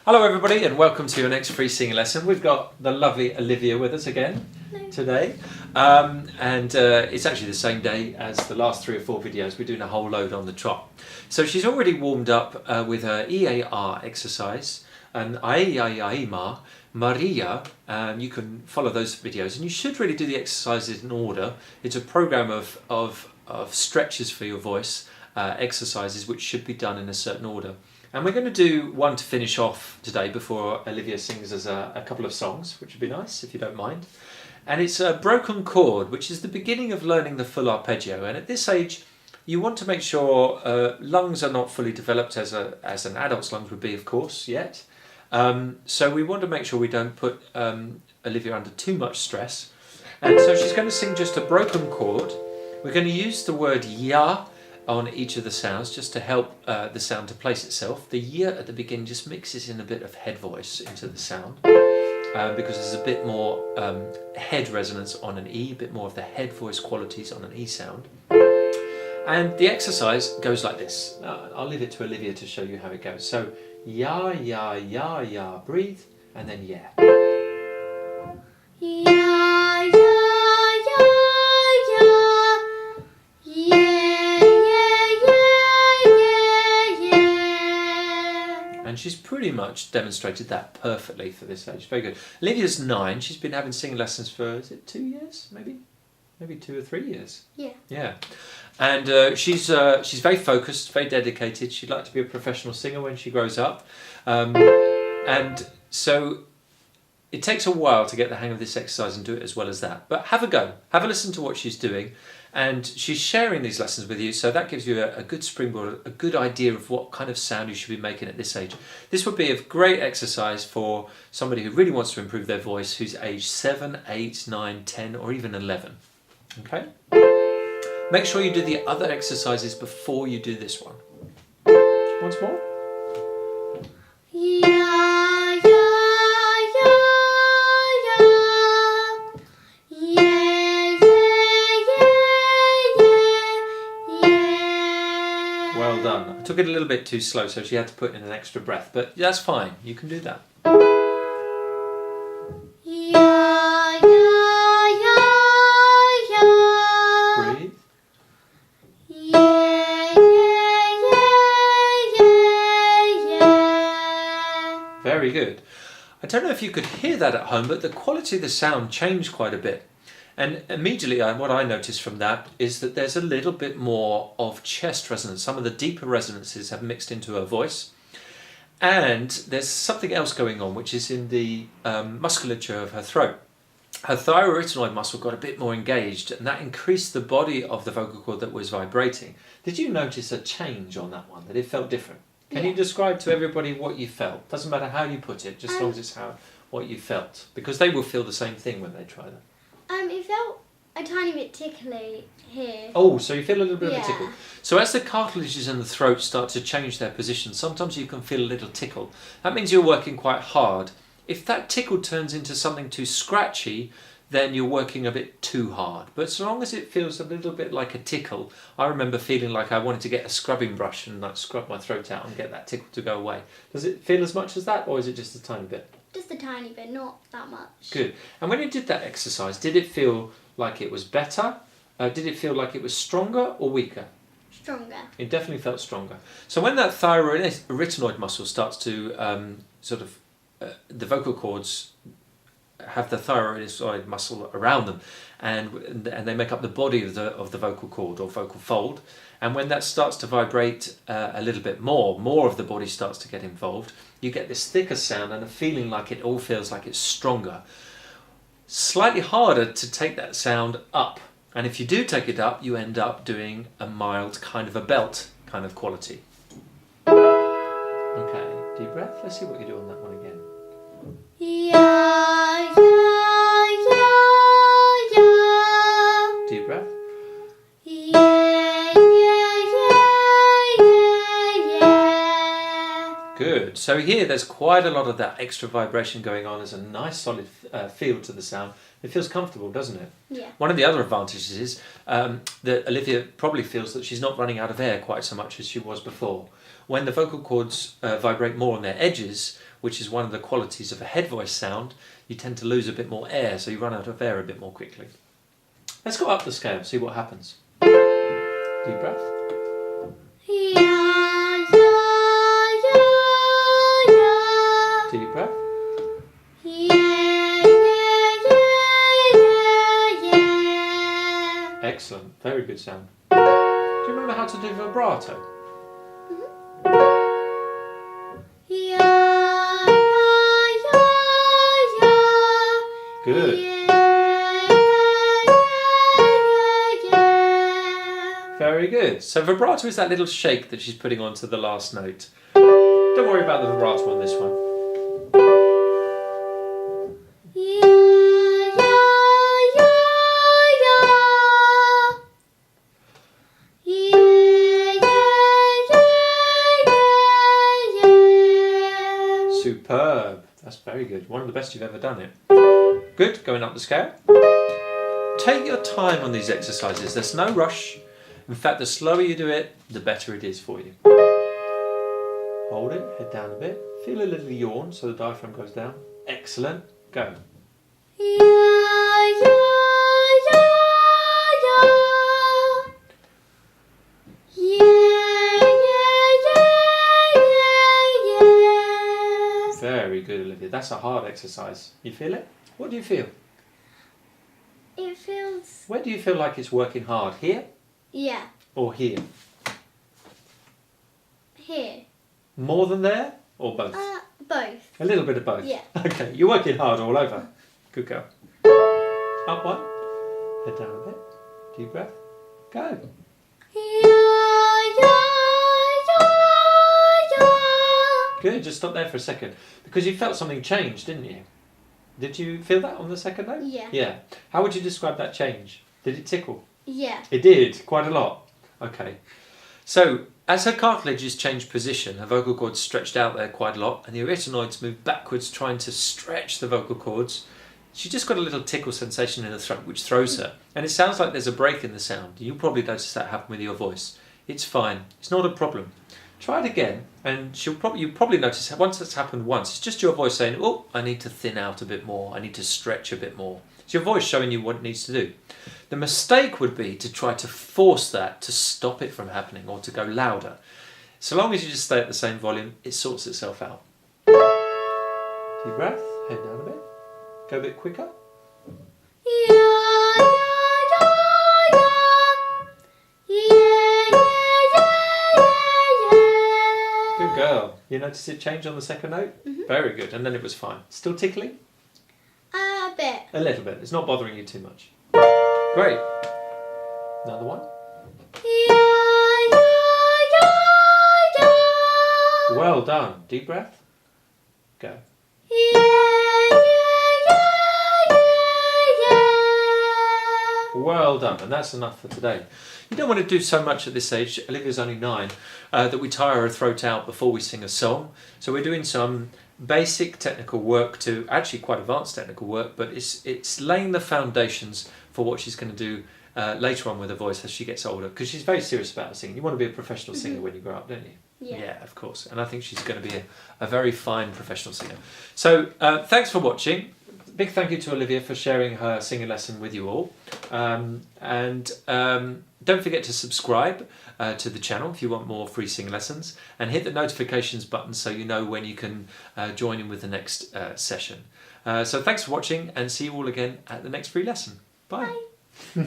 Hello everybody and welcome to your next free singing lesson. We've got the lovely Olivia with us again today, and it's actually the same day as the last 3 or 4 videos. We're doing a whole load on the trot. So she's already warmed up with her EAR exercise and Aia Maria. You can follow those videos and you should really do the exercises in order. It's a program of stretches for your voice, exercises which should be done in a certain order. And we're going to do one to finish off today before Olivia sings us a couple of songs, which would be nice if you don't mind. And it's a broken chord, which is the beginning of learning the full arpeggio. And at this age, you want to make sure lungs are not fully developed as an adult's lungs would be, of course, yet. So we want to make sure we don't put Olivia under too much stress. And so she's going to sing just a broken chord. We're going to use the word ya on each of the sounds just to help the sound to place itself. The ya at the beginning just mixes in a bit of head voice into the sound because there's a bit more head resonance on an E, a bit more of the head voice qualities on an E sound. And the exercise goes like this. I'll leave it to Olivia to show you how it goes. So ya, ya, ya, ya, breathe, and then yeah. Ya, ya, ya, ya, yeah. And she's pretty much demonstrated that perfectly for this age. Very good. Olivia's 9. She's been having singing lessons for, is it 2 years? Maybe 2 or 3 years. Yeah. Yeah. And she's very focused, very dedicated. She'd like to be a professional singer when she grows up. And so it takes a while to get the hang of this exercise and do it as well as that. But have a go. Have a listen to what she's doing. And she's sharing these lessons with you, so that gives you a good springboard, a good idea of what kind of sound you should be making at this age. This would be a great exercise for somebody who really wants to improve their voice, who's age 7, 8, 9, 10 or even 11. Okay? Make sure you do the other exercises before you do this one. Once more. Well done. I took it a little bit too slow, so she had to put in an extra breath, but that's fine. You can do that. Breathe. Very good. I don't know if you could hear that at home, but the quality of the sound changed quite a bit. And immediately what I noticed from that is that there's a little bit more of chest resonance. Some of the deeper resonances have mixed into her voice. And there's something else going on, which is in the musculature of her throat. Her thyroarytenoid muscle got a bit more engaged, and that increased the body of the vocal cord that was vibrating. Did you notice a change on that one, that it felt different? Can you describe to everybody what you felt? Doesn't matter how you put it, just as long as it's what you felt. Because they will feel the same thing when they try that. It felt a tiny bit tickly here. Oh, so you feel a little bit of a tickle. So as the cartilages in the throat start to change their position, sometimes you can feel a little tickle. That means you're working quite hard. If that tickle turns into something too scratchy, then you're working a bit too hard. But as long as it feels a little bit like a tickle, I remember feeling like I wanted to get a scrubbing brush and like scrub my throat out and get that tickle to go away. Does it feel as much as that, or is it just a tiny bit? Just a tiny bit, not that much. Good. And when you did that exercise, did it feel like it was better? Did it feel like it was stronger or weaker? Stronger. It definitely felt stronger. So when that thyroarytenoid muscle starts to the vocal cords have the thyroarytenoid muscle around them, and they make up the body of the vocal cord or vocal fold. And when that starts to vibrate a little bit more of the body starts to get involved. You get this thicker sound and a feeling like it all feels like it's stronger. Slightly harder to take that sound up. And if you do take it up, you end up doing a mild kind of a belt kind of quality. Okay, deep breath. Let's see what you do on that one again. Yeah, yeah, yeah, yeah. Deep breath. Good. So here there's quite a lot of that extra vibration going on. There's a nice solid feel to the sound. It feels comfortable, doesn't it? Yeah. One of the other advantages is that Olivia probably feels that she's not running out of air quite so much as she was before. when the vocal cords vibrate more on their edges, which is one of the qualities of a head voice sound, you tend to lose a bit more air, so you run out of air a bit more quickly. Let's go up the scale and see what happens. Deep breath. Deep breath. Excellent, very good sound. Do you remember how to do vibrato? Good. Very good. So vibrato is that little shake that she's putting onto the last note. Don't worry about the vibrato on this one. Superb. That's very good. One of the best you've ever done it. Good. Going up the scale. Take your time on these exercises. There's no rush. In fact, the slower you do it, the better it is for you. Hold it. Head down a bit. Feel a little yawn so the diaphragm goes down. Excellent. Go. Very good, Olivia. That's a hard exercise. You feel it? What do you feel? It feels... Where do you feel like it's working hard? Here Yeah, or here? here. More than there or both? Both. A little bit of both? Yeah. Okay, you're working hard all over. Good girl. Up one. Head down a bit. Deep breath. Go. Good, just stop there for a second. Because you felt something change, didn't you? Did you feel that on the second note? Yeah. Yeah. How would you describe that change? Did it tickle? Yeah. It did, quite a lot. Okay. So, as her cartilages changed position, her vocal cords stretched out there quite a lot, and the arytenoids moved backwards trying to stretch the vocal cords. She just got a little tickle sensation in her throat, which throws her. And it sounds like there's a break in the sound. You'll probably notice that happen with your voice. It's fine. It's not a problem. Try it again, and you'll probably notice once it's happened once, it's just your voice saying, oh, I need to thin out a bit more, I need to stretch a bit more. It's your voice showing you what it needs to do. The mistake would be to try to force that to stop it from happening or to go louder. So long as you just stay at the same volume, it sorts itself out. Deep breath, head down a bit, go a bit quicker. Good girl. You noticed it change on the second note? Mm-hmm. Very good. And then it was fine. Still tickling? A bit. A little bit. It's not bothering you too much. Great. Another one. Well done. Deep breath. Go. Well done, and that's enough for today. You don't want to do so much at this age, Olivia's only 9, that we tire her throat out before we sing a song. So we're doing some basic technical work to, actually quite advanced technical work, but it's laying the foundations for what she's going to do later on with her voice as she gets older, because she's very serious about her singing. You want to be a professional singer when you grow up, don't you? Yeah, of course. And I think she's going to be a very fine professional singer. So thanks for watching. Big thank you to Olivia for sharing her singing lesson with you all. Don't forget to subscribe to the channel if you want more free singing lessons, and hit the notifications button so you know when you can join in with the next session. So thanks for watching, and see you all again at the next free lesson. Bye. Bye.